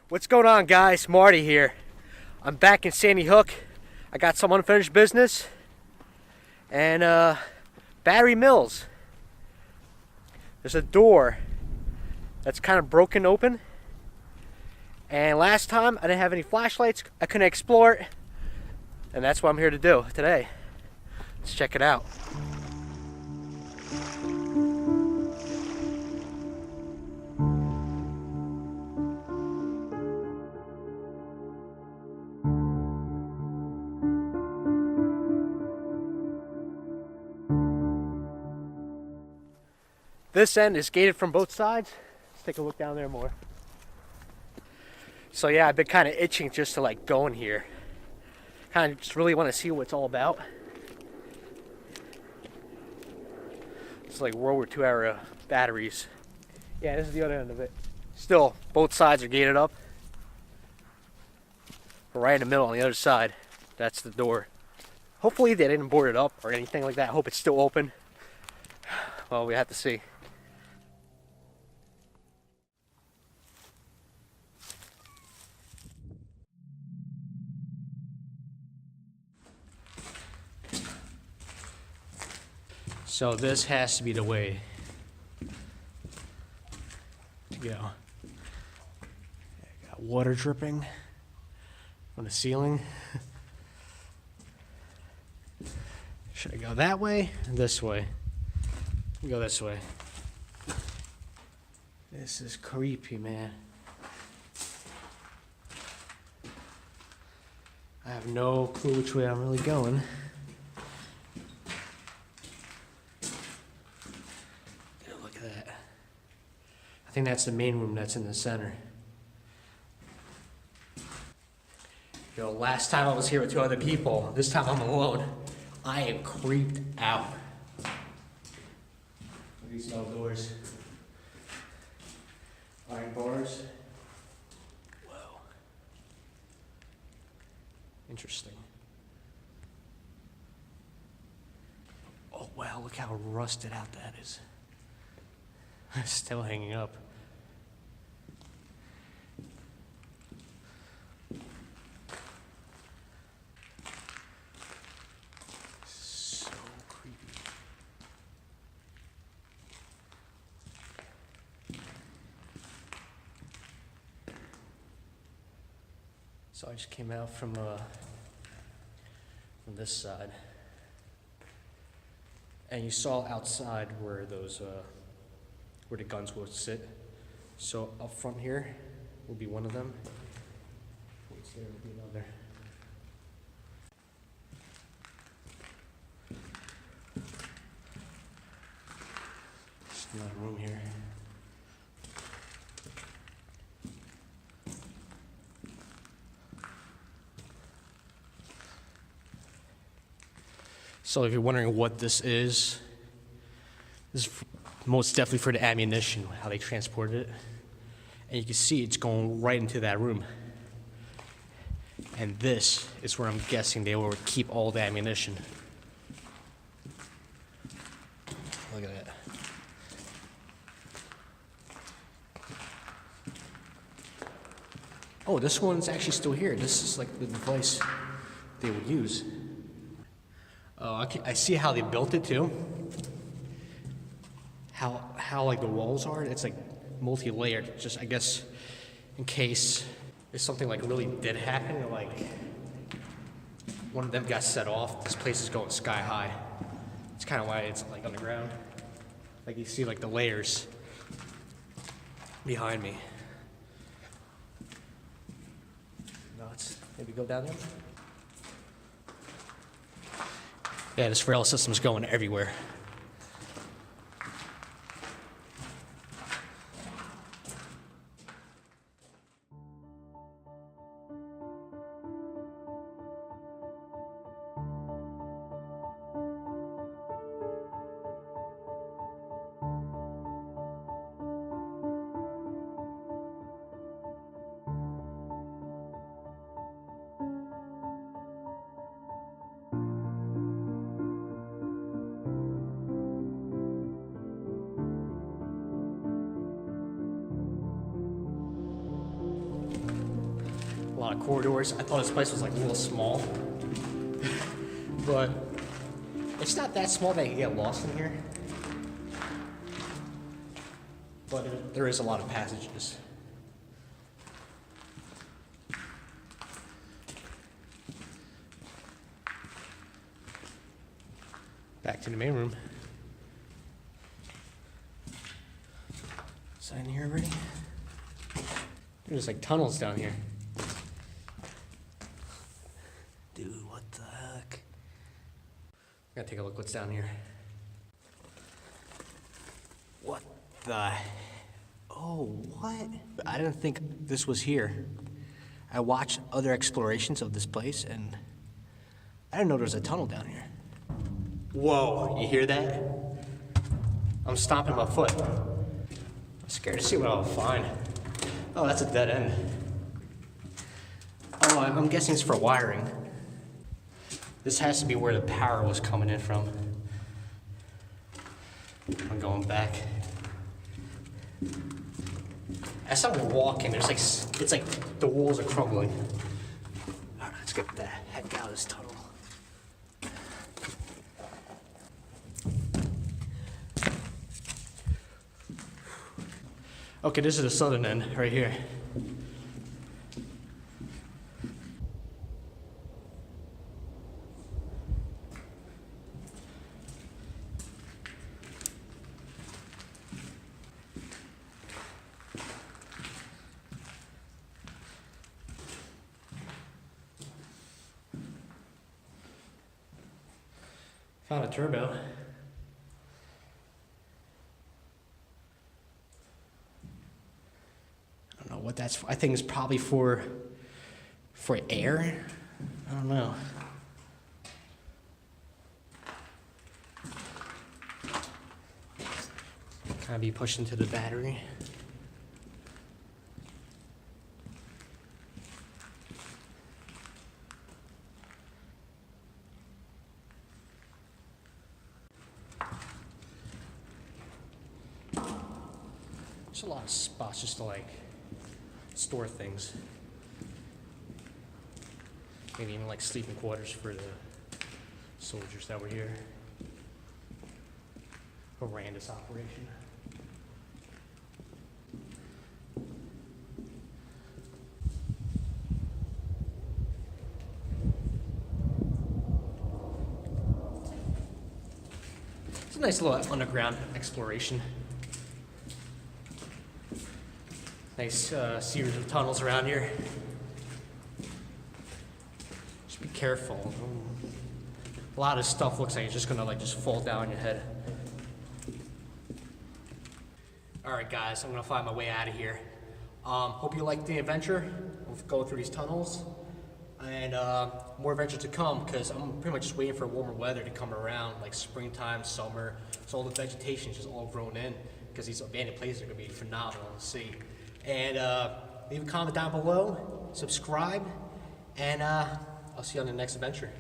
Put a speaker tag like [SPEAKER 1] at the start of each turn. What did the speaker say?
[SPEAKER 1] What's going on, guys? Marty here. I'm back in Sandy Hook. I got some unfinished business and battery mills. There's a door that's kind of broken open, and last time I didn't have any flashlights. I couldn't explore it, and that's what I'm here to do today. Let's check it out. This end is gated from both sides. Let's take a look down there more. So yeah, I've been kind of itching just to like go in here. Kind of just really want to see what it's all about. It's like World War II era batteries. Yeah, this is the other end of it. Still, both sides are gated up. But right in the middle on the other side, that's the door. Hopefully they didn't board it up or anything like that. I hope it's still open. Well, we have to see. So this has to be the way to go. Got water dripping on the ceiling. Should I go that way or this way? Go this way. This is creepy, man. I have no clue which way I'm really going. Look at that. I think that's the main room that's in the center. Yo, last time I was here with 2 other people. This time I'm alone. I am creeped out. These metal doors. Iron bars. Whoa. Interesting. Oh wow, look how rusted out that is. Still hanging up. So creepy. So I just came out from this side, and you saw outside where those where the guns will sit. So up front here will be one of them. Towards there will be another. Just another room here. So if you're wondering what this is most definitely for the ammunition, how they transported it. And you can see it's going right into that room. And this is where I'm guessing they will keep all the ammunition. Look at that. Oh, this one's actually still here. This is like the device they would use. Oh, I see how they built it too. How like the walls are. It's like multi-layered. Just I guess in case if something like really did happen, or like one of them got set off, this place is going sky high. It's kind of why it's like underground. Like you see like the layers behind me. Nuts. Maybe go down there. Yeah, this rail system's going everywhere. A lot of corridors. I thought this place was like a little small, but it's not that small that you get lost in here. But there is a lot of passages. Back to the main room. Is that in here already? There's like tunnels down here. Dude, what the heck? Gotta take a look what's down here. What the? Oh, what? I didn't think this was here. I watched other explorations of this place and I didn't know there was a tunnel down here. Whoa, you hear that? I'm stomping my foot. I'm scared to see what I'll find. Oh, that's a dead end. Oh, I'm guessing it's for wiring. This has to be where the power was coming in from. I'm going back. As I'm walking, there's like, it's like the walls are crumbling. All right, let's get the heck out of this tunnel. Okay, this is the southern end, right here. Found a turbo. I don't know what that's for. I think it's probably for air. I don't know. Kind of be pushed into the battery. There's a lot of spots just to like store things. Maybe even like sleeping quarters for the soldiers that were here. Horrendous operation. It's a nice little underground exploration. Nice series of tunnels around here. Just be careful. A lot of stuff looks like it's just gonna like just fall down on your head. All right, guys, I'm gonna find my way out of here. Hope you liked the adventure. We'll go through these tunnels, and more adventures to come. Because I'm pretty much just waiting for warmer weather to come around, like springtime, summer. So all the vegetation is just all grown in. Because these abandoned places are gonna be phenomenal to see. And leave a comment down below, subscribe, and I'll see you on the next adventure.